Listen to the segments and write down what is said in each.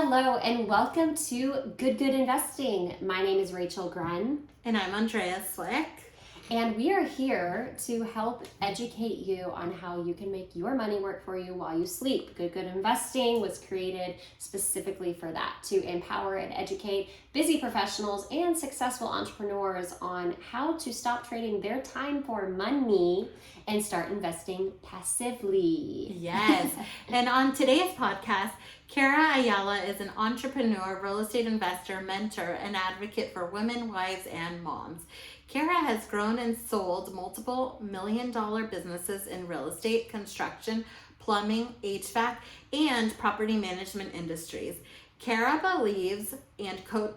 Hello and welcome to GoodGood Investing. My name is Rachel Grunn, And I'm Andrea Cwik. and we are here to help educate you on how you can make your money work for you while you sleep. GoodGood Investing was created specifically for that, to empower and educate busy professionals and successful entrepreneurs on how to stop trading their time for money and start investing passively. Yes. And on today's podcast, Kara Ayala is an entrepreneur, real estate investor, mentor, and advocate for women, wives, and moms. Kara has grown and sold multiple million-dollar businesses in real estate, construction, plumbing, HVAC, and property management industries. Kara believes and coaches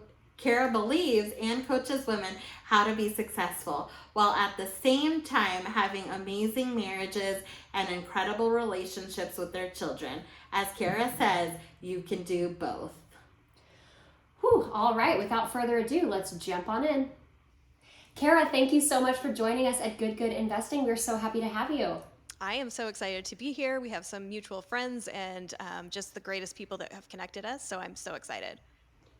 women how to be successful while at the same time having amazing marriages and incredible relationships with their children. As Kara says, you can do both. Whew, all right, without further ado, let's jump on in. Kara, thank you so much for joining us at GoodGood Investing. We're so happy to have you. I am so excited to be here. We have some mutual friends and just the greatest people that have connected us. So I'm so excited.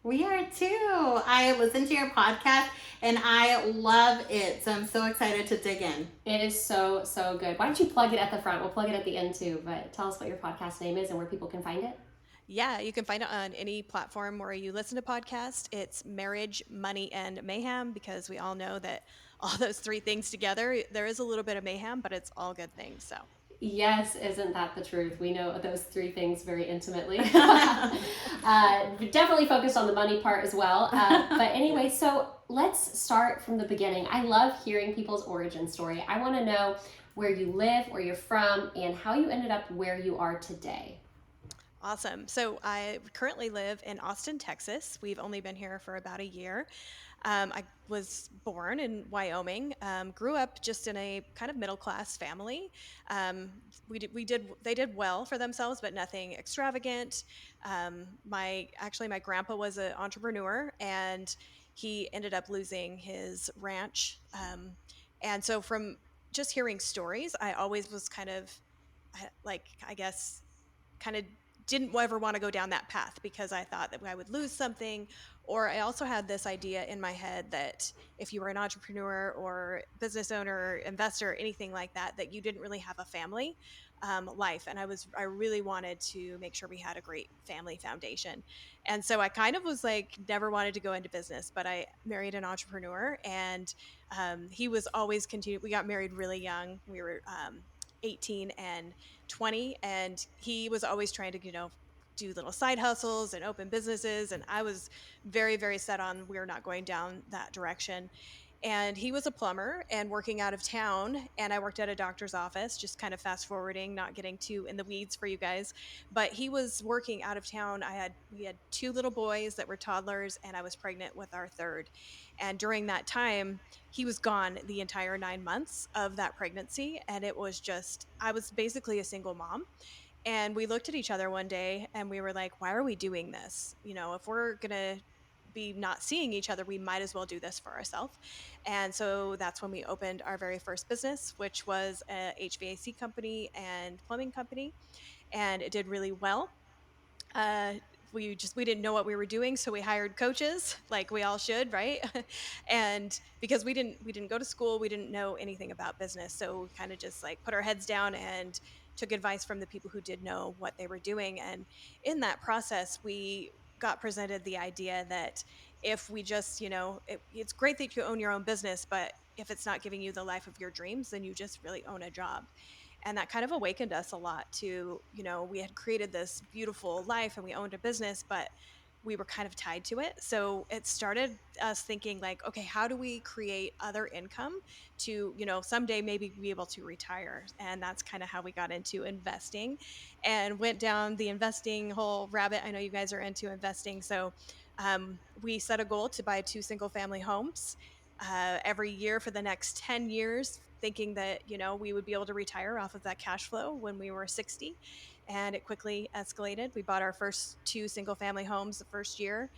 We are too. I listened to your podcast and I love it. So I'm so excited to dig in. It is so good. Why don't you plug it at the front? We'll plug it at the end too, but tell us what your podcast name is and where people can find it. Yeah, you can find it on any platform where you listen to podcasts. It's Marriage, Money, and Mayhem, because we all know that all those three things together, there is a little bit of mayhem, but it's all good things. So Yes, isn't that the truth? We know those three things very intimately. Definitely focused on the money part as well. But anyway, so let's start from the beginning. I love hearing people's origin story. I want to know where you live, where you're from, and how you ended up where you are today. awesome. So I currently live in Austin, Texas. We've only been here for about a year. I was born in Wyoming, grew up just in a kind of middle class family. They did well for themselves, but nothing extravagant. My grandpa was an entrepreneur, and he ended up losing his ranch. And so from just hearing stories, I always was kind of I guess, kind of didn't ever want to go down that path because I thought that I would lose something. Or I also had this idea in my head that if you were an entrepreneur or business owner, investor, anything like that, that you didn't really have a family life. And I really wanted to make sure we had a great family foundation. And so I kind of was like, never wanted to go into business, but I married an entrepreneur, and he was always continued. We got married really young. We were 18 and 20, and he was always trying to do little side hustles and open businesses, and I was very, very set on we're not going down that direction. And he was a plumber and working out of town, and I worked at a doctor's office, just kind of fast forwarding, not getting too in the weeds for you guys. But he was working out of town. We had two little boys that were toddlers, and I was pregnant with our third. And during that time, he was gone the entire 9 months of that pregnancy, and it was just, I was basically a single mom. And we looked at each other one day and we were like, why are we doing this? If we're going to be not seeing each other, we might as well do this for ourselves. And so that's when we opened our very first business, which was a HVAC company and plumbing company. And it did really well. Uh, we didn't know what we were doing, so we hired coaches, like we all should, right? And because we didn't go to school, we didn't know anything about business, so we kind of just like put our heads down and took advice from the people who did know what they were doing. And in that process, we got presented the idea that if we just, it's great that you own your own business, but if it's not giving you the life of your dreams, then you just really own a job. And that kind of awakened us a lot to, we had created this beautiful life and we owned a business, but we were kind of tied to it. So it started us thinking like, okay, how do we create other income to, someday maybe be able to retire? And that's kind of how we got into investing and went down the investing whole rabbit. I know you guys are into investing. So we set a goal to buy 2 single-family homes every year for the next 10 years, thinking that, we would be able to retire off of that cash flow when we were 60. And it quickly escalated. We bought our first 2 single-family homes the first year.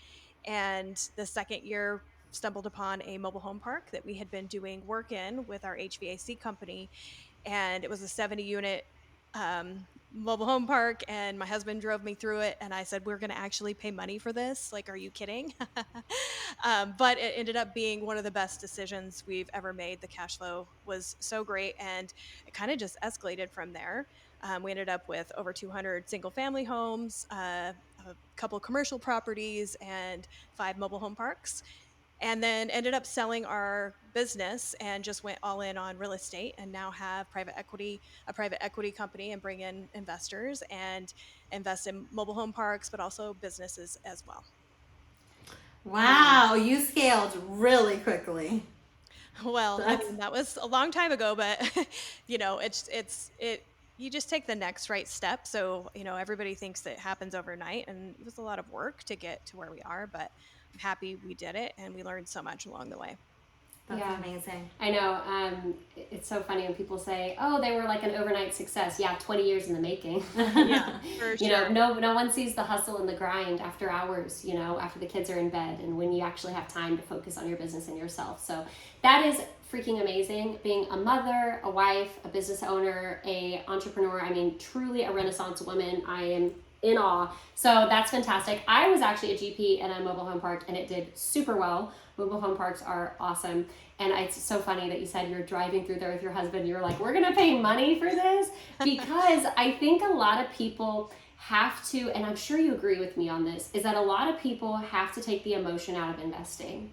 And the second year, stumbled upon a mobile home park that we had been doing work in with our HVAC company. And it was a 70 unit mobile home park, and my husband drove me through it, and I said, we're going to actually pay money for this, like, are you kidding? But it ended up being one of the best decisions we've ever made. The cash flow was so great, and it kind of just escalated from there. We ended up with over 200 single family homes, a couple commercial properties, and 5 mobile home parks, and then ended up selling our business and just went all in on real estate, and now have a private equity company, and bring in investors and invest in mobile home parks, but also businesses as well. Wow. Wow, you scaled really quickly. Well, I That's mean, that was a long time ago, but you just take the next right step. So, everybody thinks it happens overnight, and it was a lot of work to get to where we are, but I'm happy we did it, and we learned so much along the way. Yeah, amazing. I know. It's so funny when people say, "Oh, they were like an overnight success." Yeah, 20 years in the making. Yeah, for sure. No one sees the hustle and the grind after hours. After the kids are in bed, and when you actually have time to focus on your business and yourself. So that is freaking amazing. Being a mother, a wife, a business owner, a entrepreneur. I mean, truly a Renaissance woman. I am in awe. So that's fantastic. I was actually a GP in a mobile home park, and it did super well. Mobile home parks are awesome. And it's so funny that you said you're driving through there with your husband. You're like, we're going to pay money for this? Because I think a lot of people have to, and I'm sure you agree with me on this, is that a lot of people have to take the emotion out of investing.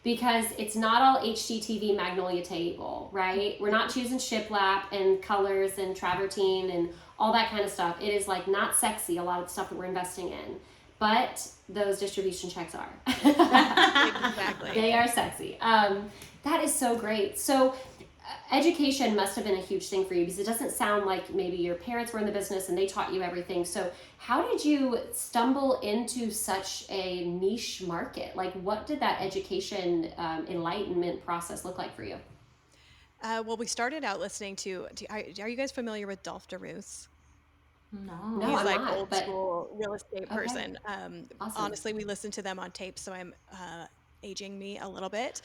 Because it's not all HGTV Magnolia table, right? We're not choosing shiplap and colors and travertine and all that kind of stuff. It is like not sexy, a lot of the stuff that we're investing in. But those distribution checks are. Exactly. They are sexy. That is so great. So education must have been a huge thing for you, because it doesn't sound like maybe your parents were in the business and they taught you everything. So how did you stumble into such a niche market? Like, what did that education enlightenment process look like for you? Well, we started out listening are you guys familiar with Dolph DeRusse? No, He's I'm like not, old but school real estate okay, person. awesome. Honestly, we listened to them on tape, so I'm aging me a little bit.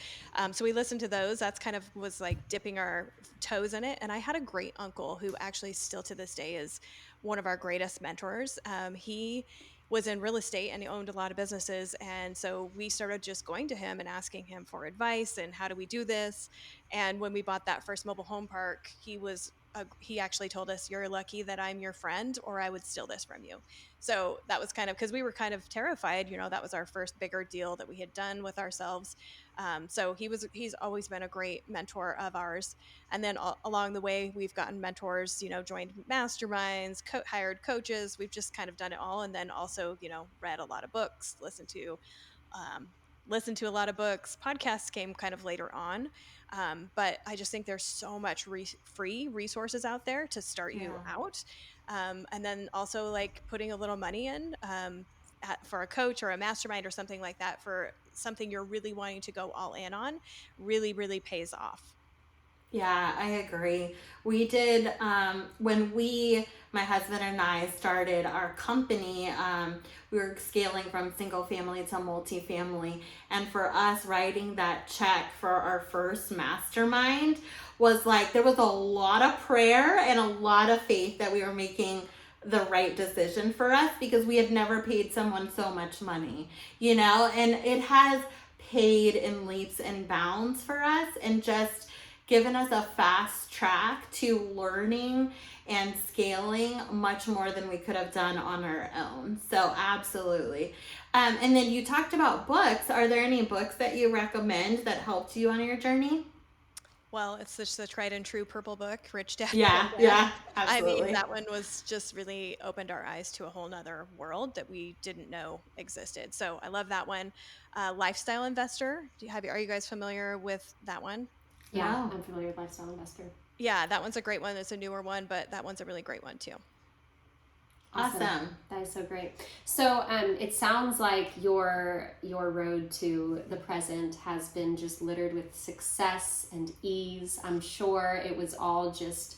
So we listened to those. That's kind of was like dipping our toes in it. And I had a great uncle who actually still to this day is one of our greatest mentors. He was in real estate, and he owned a lot of businesses. And so we started just going to him and asking him for advice and how do we do this. And when we bought that first mobile home park, he actually told us, "You're lucky that I'm your friend, or I would steal this from you." So that was kind of because we were kind of terrified. That was our first bigger deal that we had done with ourselves. So he's always been a great mentor of ours. And then along the way, we've gotten mentors. Joined masterminds, hired coaches. We've just kind of done it all, and then also read a lot of books, um, listened to a lot of books. Podcasts came kind of later on. But I just think there's so much free resources out there to start you Yeah. out. And then also like putting a little money in for a coach or a mastermind or something like that for something you're really wanting to go all in on really, really pays off. Yeah, I agree. We did, my husband and I started our company, we were scaling from single family to multifamily. And for us, writing that check for our first mastermind was like, there was a lot of prayer and a lot of faith that we were making the right decision for us, because we had never paid someone so much money, and it has paid in leaps and bounds for us, and just given us a fast track to learning and scaling much more than we could have done on our own. So absolutely. And then you talked about books. Are there any books that you recommend that helped you on your journey? Well, it's just the tried and true Purple Book, Rich Dad Yeah, Poor Dad. yeah, I mean, absolutely. that one was just really opened our eyes to a whole nother world that we didn't know existed. So I love that one. Lifestyle Investor. Are you guys familiar with that one? Yeah, No. I'm familiar with Lifestyle Investor. Yeah, that one's a great one. It's a newer one, but that one's a really great one too. Awesome. That is so great. So it sounds like your road to the present has been just littered with success and ease. I'm sure it was all just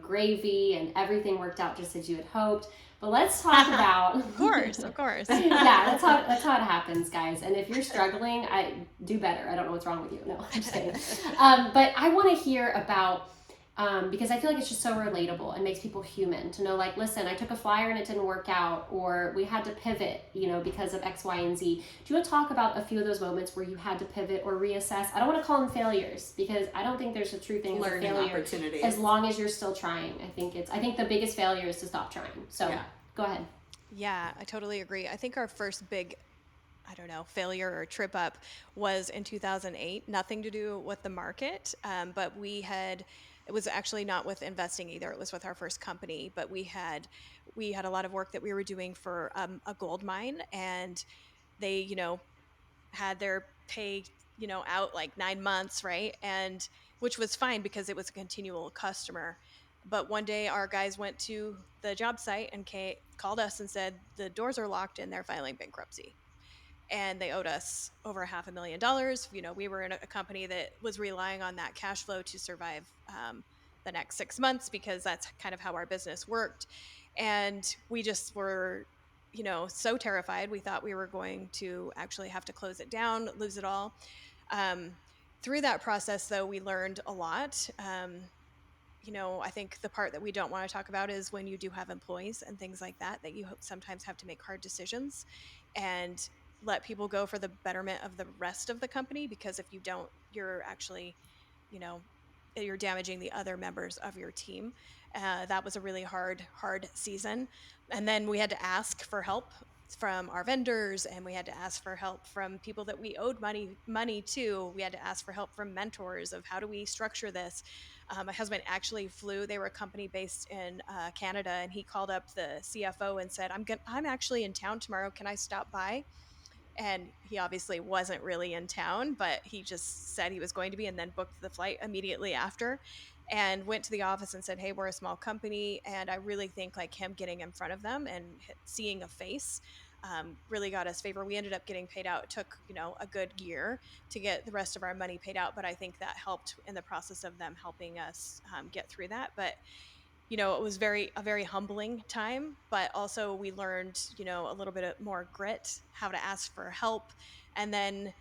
gravy, and everything worked out just as you had hoped. But let's talk about. Of course. Yeah, that's how it happens, guys. And if you're struggling, I do better. I don't know what's wrong with you. No, I'm just kidding. But I want to hear about because I feel like it's just so relatable and makes people human to know, like, listen, I took a flyer and it didn't work out, or we had to pivot, because of X, Y, and Z. Do you want to talk about a few of those moments where you had to pivot or reassess? I don't want to call them failures, because I don't think there's a true thing as a Learning failure opportunities. as long as you're still trying. I think the biggest failure is to stop trying. So go ahead. Yeah, I totally agree. I think our first big, I don't know, failure or trip up was in 2008. Nothing to do with the market, but it was actually not with investing either. It was with our first company, but we had a lot of work that we were doing for a gold mine, and they, had their pay, out like 9 months, right? And which was fine because it was a continual customer. But one day our guys went to the job site and called us and said the doors are locked and they're filing bankruptcy, and they owed us over $500,000. We were in a company that was relying on that cash flow to survive the next 6 months, because that's kind of how our business worked. And we just were, so terrified. We thought we were going to actually have to close it down, lose it all. Um, Through that process, though, we learned a lot. I think the part that we don't want to talk about is when you do have employees and things like that you sometimes have to make hard decisions and let people go for the betterment of the rest of the company, because if you don't, you're actually, you know, you're damaging the other members of your team. That was a really hard season. And then we had to ask for help from our vendors, and we had to ask for help from people that we owed money to. We had to ask for help from mentors of how do we structure this. My husband actually flew. They were a company based in Canada, and he called up the CFO and said, I'm actually in town tomorrow. Can I stop by?" And he obviously wasn't really in town, but he just said he was going to be, and then booked the flight immediately after, and went to the office and said, "Hey, we're a small company." And I really think like him getting in front of them and seeing a face really got us favor. We ended up getting paid out. It took, a good year to get the rest of our money paid out, but I think that helped in the process of them helping us get through that. But it was a very humbling time, but also we learned, a little bit more grit, how to ask for help. And then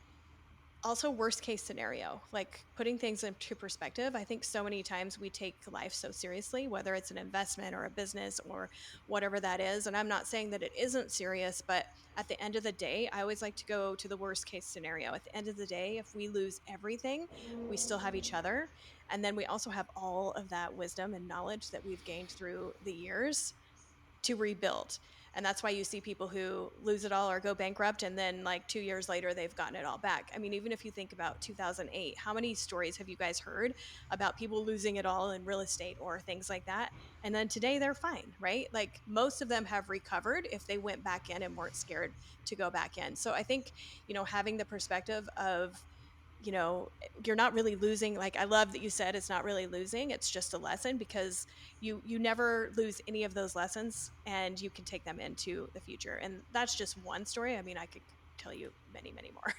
also worst case scenario, like putting things into perspective. I think so many times we take life so seriously, whether it's an investment or a business or whatever that is. And I'm not saying that it isn't serious, but at the end of the day, I always like to go to the worst case scenario. At the end of the day, if we lose everything, we still have each other. And then we also have all of that wisdom and knowledge that we've gained through the years to rebuild. And that's why you see people who lose it all or go bankrupt, and then like 2 years later they've gotten it all back. I mean, even if you think about 2008, how many stories have you guys heard about people losing it all in real estate or things like that, and then today they're fine, right? Like most of them have recovered if they went back in and weren't scared to go back in. So I think, having the perspective of, you know you're not really losing. Like, I love that you said it's not really losing, it's just a lesson, because you never lose any of those lessons, and you can take them into the future. And that's just one story. I mean, I could tell you many more.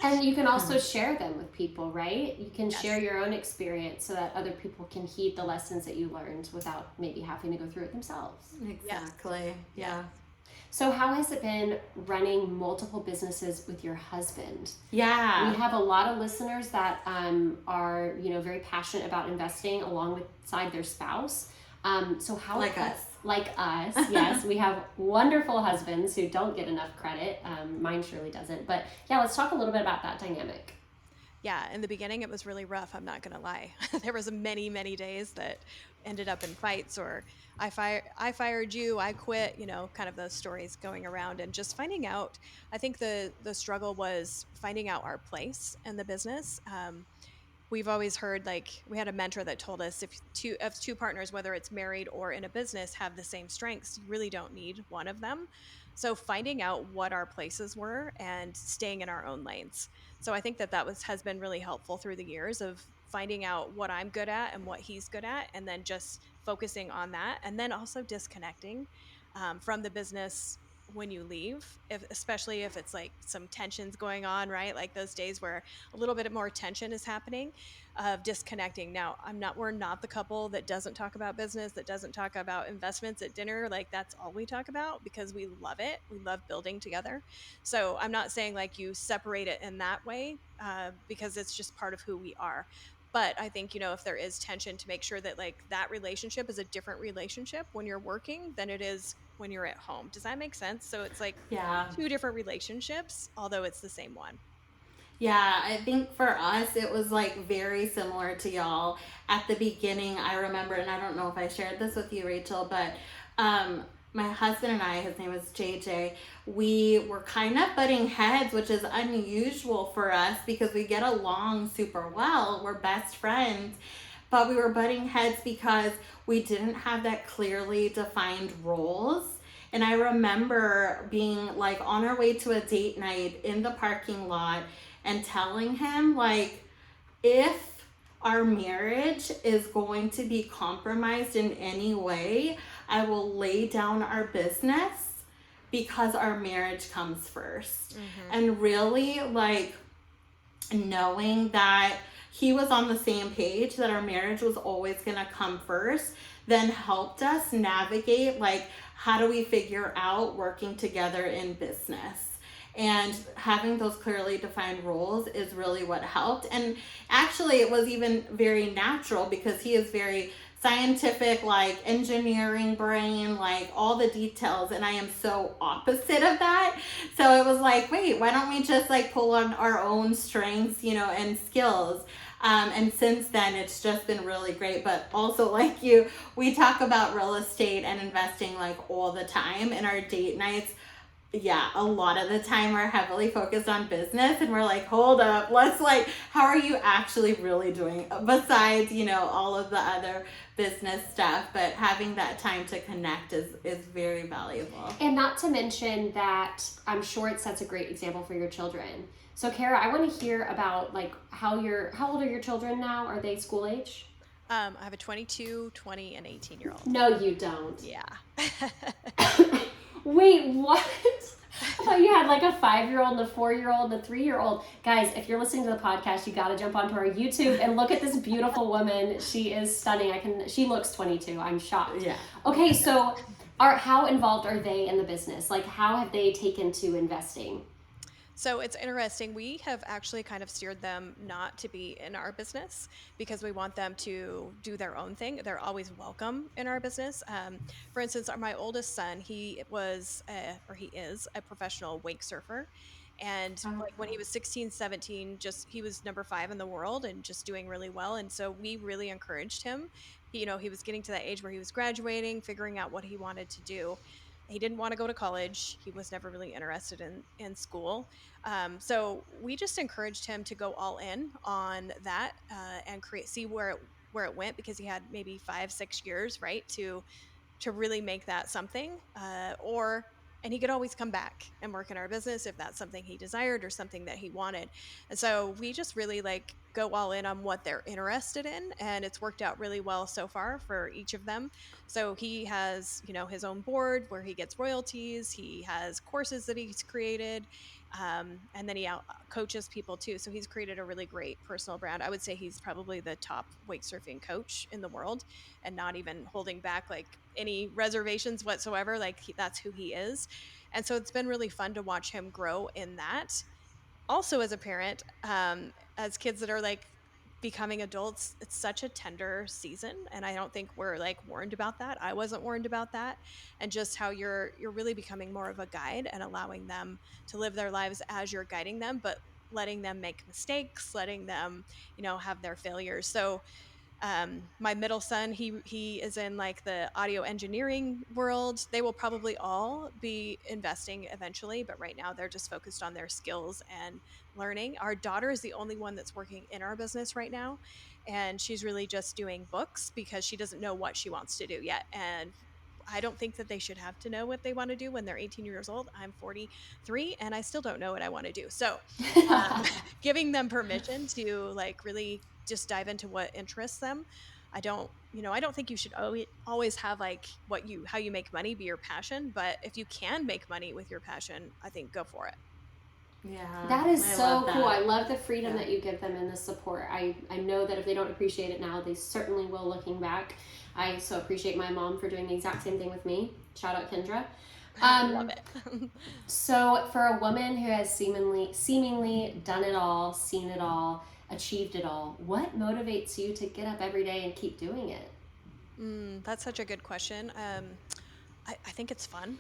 And you can also share them with people, right? You can share Yes. your own experience so that other people can heed the lessons that you learned without maybe having to go through it themselves. Exactly. Yeah. So how has it been running multiple businesses with your husband? Yeah. We have a lot of listeners that are, very passionate about investing alongside their spouse. So how Like us. Like us, yes. We have wonderful husbands who don't get enough credit. Mine surely doesn't. But yeah, let's talk a little bit about that dynamic. Yeah, in the beginning it was really rough, I'm not going to lie. There was many days that ended up in fights, or I fired you, I quit, kind of those stories going around, and just finding out. I think the struggle was finding out our place in the business. We've always heard, like, we had a mentor that told us, if two partners, whether it's married or in a business, have the same strengths, you really don't need one of them. So finding out what our places were and staying in our own lanes. So I think that has been really helpful through the years of finding out what I'm good at and what he's good at, and then just focusing on that, and then also disconnecting from the business when you leave, especially if it's like some tensions going on, right? Like those days where a little bit more tension is happening, of disconnecting. Now, we're not the couple that doesn't talk about business, that doesn't talk about investments at dinner. Like, that's all we talk about because we love it. We love building together. So I'm not saying like you separate it in that way, because it's just part of who we are. But I think, if there is tension, to make sure that like that relationship is a different relationship when you're working than it is when you're at home. Does that make sense? So it's like Yeah. two different relationships, although it's the same one. Yeah, I think for us, it was like very similar to y'all. At the beginning, I remember, and I don't know if I shared this with you, Rachel, but um, my husband and I, his name is JJ, we were kind of butting heads, which is unusual for us because we get along super well. We're best friends. But we were butting heads because we didn't have that clearly defined roles. And I remember being like on our way to a date night in the parking lot and telling him, like, if our marriage is going to be compromised in any way, I will lay down our business because our marriage comes 1st. And really, like, knowing that he was on the same page, that our marriage was always going to come first, then helped us navigate, like, how do we figure out working together in business. And having those clearly defined roles is really what helped. And actually, it was even very natural because he is very scientific, like engineering brain, like all the details. And I am so opposite of that. So it was like, wait, why don't we just like pull on our own strengths, and skills? And since then, it's just been really great. But also, like you, we talk about real estate and investing like all the time in our date nights. Yeah, a lot of the time we're heavily focused on business, and we're like, hold up, let's like, how are you actually really doing besides, all of the other business stuff? But having that time to connect is very valuable. And not to mention that I'm sure it sets a great example for your children. So Kara, I want to hear about like how old are your children now? Are they school age? I have a 22, 20, and 18-year-old. No, you don't. Yeah. Wait, what? I thought you had like a 5-year-old, a 4-year-old, a 3-year-old. Guys, if you're listening to the podcast, you got to jump onto our YouTube and look at this beautiful woman. She is stunning. She looks 22. I'm shocked. Yeah. Okay, so how involved are they in the business? Like, how have they taken to investing? So it's interesting. We have actually kind of steered them not to be in our business because we want them to do their own thing. They're always welcome in our business. For instance, my oldest son, he is a professional wake surfer. And like when he was 16, 17, he was number 5 in the world and just doing really well. And so we really encouraged him. He was getting to that age where he was graduating, figuring out what he wanted to do. He didn't want to go to college. He was never really interested in school. So we just encouraged him to go all in on that and see where it went, because he had maybe 5-6 years, right, to really make that something, and he could always come back and work in our business if that's something he desired or something that he wanted. And so we just really like go all in on what they're interested in, and it's worked out really well so far for each of them. So he has, his own board where he gets royalties. He has courses that he's created. And then he coaches people too. So he's created a really great personal brand. I would say he's probably the top wake surfing coach in the world, and not even holding back like any reservations whatsoever. Like that's who he is. And so it's been really fun to watch him grow in that. Also, as a parent, as kids that are like becoming adults, it's such a tender season, and I don't think we're like warned about that. I wasn't warned about that, and just how you're really becoming more of a guide and allowing them to live their lives as you're guiding them, but letting them make mistakes, letting them have their failures. So my middle son, he is in like the audio engineering world. They will probably all be investing eventually, but right now they're just focused on their skills and learning. Our daughter is the only one that's working in our business right now, and she's really just doing books because she doesn't know what she wants to do yet. And I don't think that they should have to know what they want to do when they're 18 years old. I'm 43 and I still don't know what I want to do. So giving them permission to like really just dive into what interests them. I don't think you should always have like how you make money be your passion, but if you can make money with your passion, I think go for it. Yeah, that is so cool. That. I love the freedom that you give them and the support. I know that if they don't appreciate it now, they certainly will looking back. I so appreciate my mom for doing the exact same thing with me. Shout out Kendra. Love it. So for a woman who has seemingly done it all, seen it all, achieved it all. What motivates you to get up every day and keep doing it? That's such a good question. I think it's fun.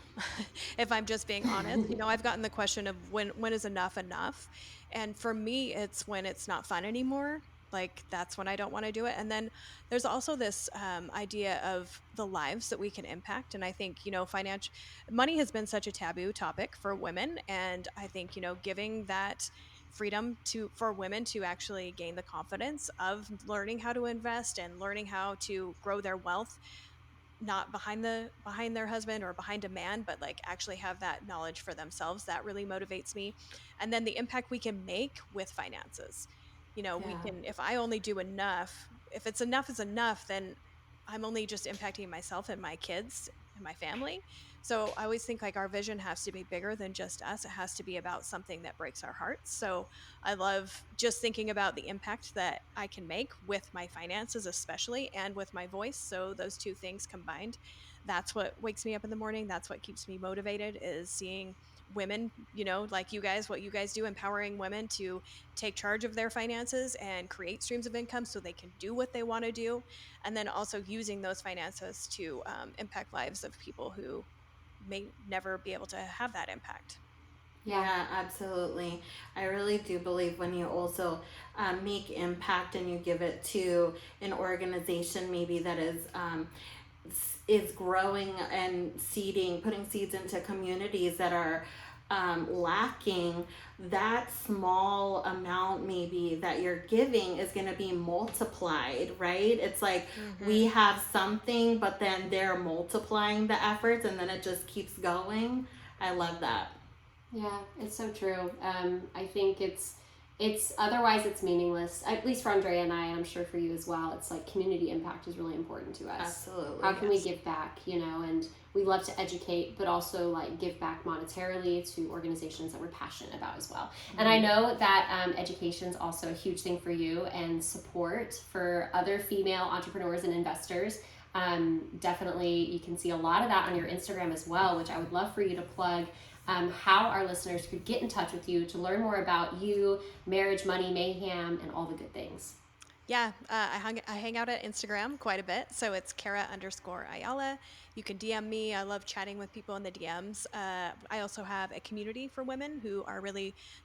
If I'm just being honest, I've gotten the question of when is enough enough, and for me, it's when it's not fun anymore. Like that's when I don't want to do it. And then there's also this idea of the lives that we can impact. And I think financial money has been such a taboo topic for women, and I think giving that freedom for women to actually gain the confidence of learning how to invest and learning how to grow their wealth, not behind their husband or behind a man, but like actually have that knowledge for themselves, that really motivates me. And then the impact we can make with finances. We Yeah. can, if I only do enough, if it's enough is enough, then I'm only just impacting myself and my kids and my family. So I always think like our vision has to be bigger than just us. It has to be about something that breaks our hearts. So I love just thinking about the impact that I can make with my finances, especially, and with my voice. So those two things combined, that's what wakes me up in the morning. That's what keeps me motivated, is seeing women, like you guys, what you guys do, empowering women to take charge of their finances and create streams of income so they can do what they want to do. And then also using those finances to impact lives of people who may never be able to have that impact. Yeah, absolutely. I really do believe when you also make impact and you give it to an organization maybe that is growing and putting seeds into communities that are lacking, that small amount maybe that you're giving is going to be multiplied, right? It's like we have something, but then they're multiplying the efforts and then it just keeps going. I love that. Yeah, it's so true. I think it's otherwise it's meaningless. At least for Andrea and I'm sure for you as well. It's like community impact is really important to us. Absolutely. How can we give back? And we love to educate, but also like give back monetarily to organizations that we're passionate about as well. And I know that education is also a huge thing for you, and support for other female entrepreneurs and investors. Definitely, you can see a lot of that on your Instagram as well, which I would love for you to plug. How our listeners could get in touch with you to learn more about you, marriage, money, mayhem, and all the good things. Yeah, I hang out at Instagram quite a bit. So it's Kara_Ayala. You can DM me. I love chatting with people in the DMs. I also have a community for women who are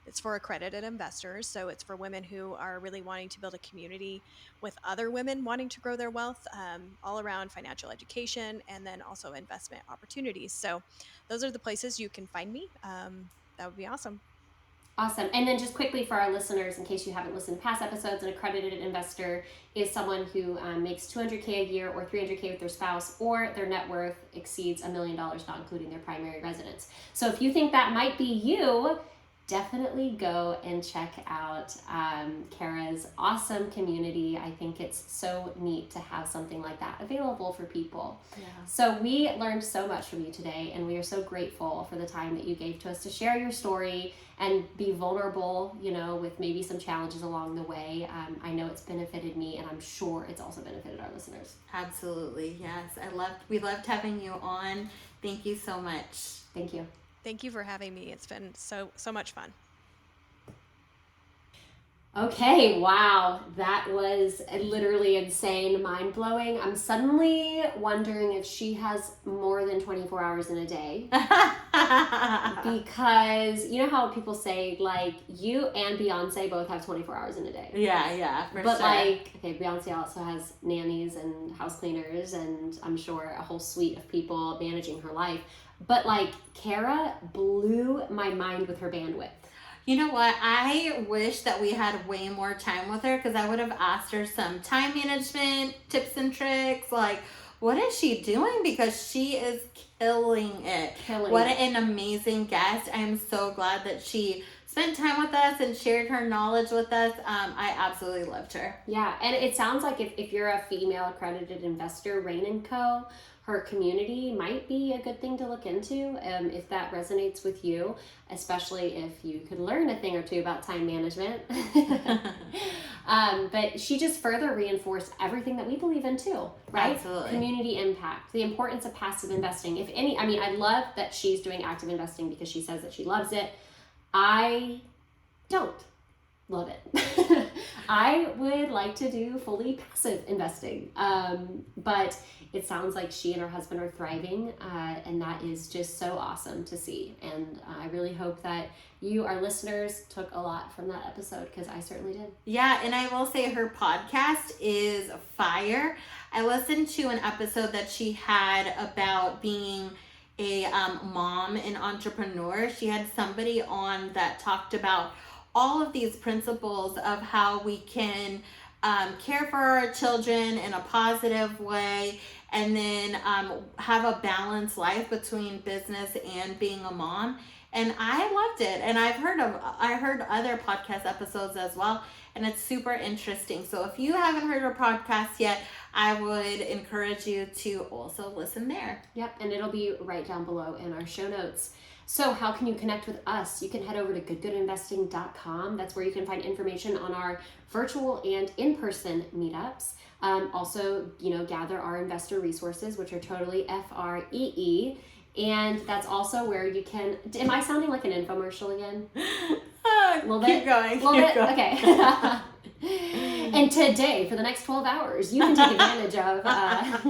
it's for accredited investors. So it's for women who are really wanting to build a community with other women wanting to grow their wealth, all around financial education and then also investment opportunities. So those are the places you can find me. That would be awesome. Awesome. And then just quickly for our listeners, in case you haven't listened to past episodes, an accredited investor is someone who makes $200K a year or $300K with their spouse, or their net worth exceeds $1 million, not including their primary residence. So if you think that might be you, definitely go and check out Kara's awesome community. I think it's so neat to have something like that available for people. Yeah. So we learned so much from you today, and we are so grateful for the time that you gave to us to share your story and be vulnerable, with maybe some challenges along the way. I know it's benefited me, and I'm sure it's also benefited our listeners. Absolutely, yes. We loved having you on. Thank you so much. Thank you. Thank you for having me. It's been so much fun. Okay, wow. That was literally insane, mind-blowing. I'm suddenly wondering if she has more than 24 hours in a day. Because you know how people say, like, you and Beyonce both have 24 hours in a day. Yeah, for but sure. Like, okay, Beyonce also has nannies and house cleaners and I'm sure a whole suite of people managing her life. But like, Kara blew my mind with her bandwidth. You know what? I wish that we had way more time with her, because I would have asked her some time management tips and tricks. Like, what is she doing? Because she is killing it. What an amazing guest. I am so glad that she spent time with us and shared her knowledge with us. I absolutely loved her. Yeah, and it sounds like if you're a female accredited investor, Rain & Co., her community might be a good thing to look into if that resonates with you, especially if you could learn a thing or two about time management. But she just further reinforced everything that we believe in too, right? Absolutely. Community impact, the importance of passive investing. I love that she's doing active investing because she says that she loves it. I don't love it. I would like to do fully passive investing, but it sounds like she and her husband are thriving, and that is just so awesome to see. And I really hope that you, our listeners, took a lot from that episode, because I certainly did. Yeah, and I will say her podcast is fire. I listened to an episode that she had about being a mom and entrepreneur. She had somebody on that talked about all of these principles of how we can care for our children in a positive way, and then have a balanced life between business and being a mom. And I loved it. And I heard other podcast episodes as well, and it's super interesting. So if you haven't heard her podcast yet, I would encourage you to also listen there. Yep, and it'll be right down below in our show notes. So how can you connect with us? You can head over to goodgoodinvesting.com. That's where you can find information on our virtual and in-person meetups. Also, gather our investor resources, which are totally free. And that's also where you can, am I sounding like an infomercial again? A little bit. Keep going. Okay. And today, for the next 12 hours, you can take advantage of,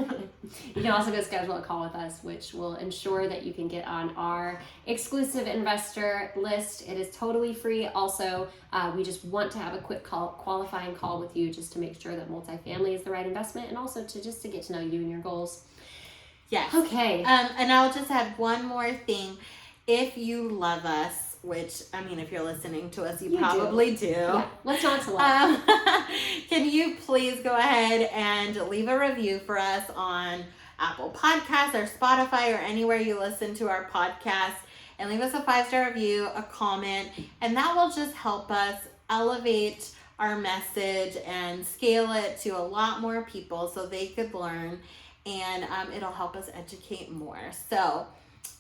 you can also go schedule a call with us, which will ensure that you can get on our exclusive investor list. It is totally free. Also, we just want to have a quick qualifying call with you, just to make sure that multifamily is the right investment, and also to get to know you and your goals. Yes. Okay. And I'll just add one more thing. If you love us, which, I mean, if you're listening to us, you probably do. Yeah. What's not to love? Can you please go ahead and leave a review for us on Apple Podcasts or Spotify or anywhere you listen to our podcast, and leave us a 5-star review, a comment, and that will just help us elevate our message and scale it to a lot more people so they could learn. And it'll help us educate more. So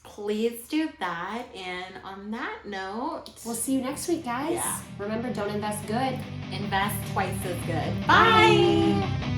please do that. And on that note, we'll see you next week, guys. Yeah. Remember, don't invest good. Invest twice as good. Bye.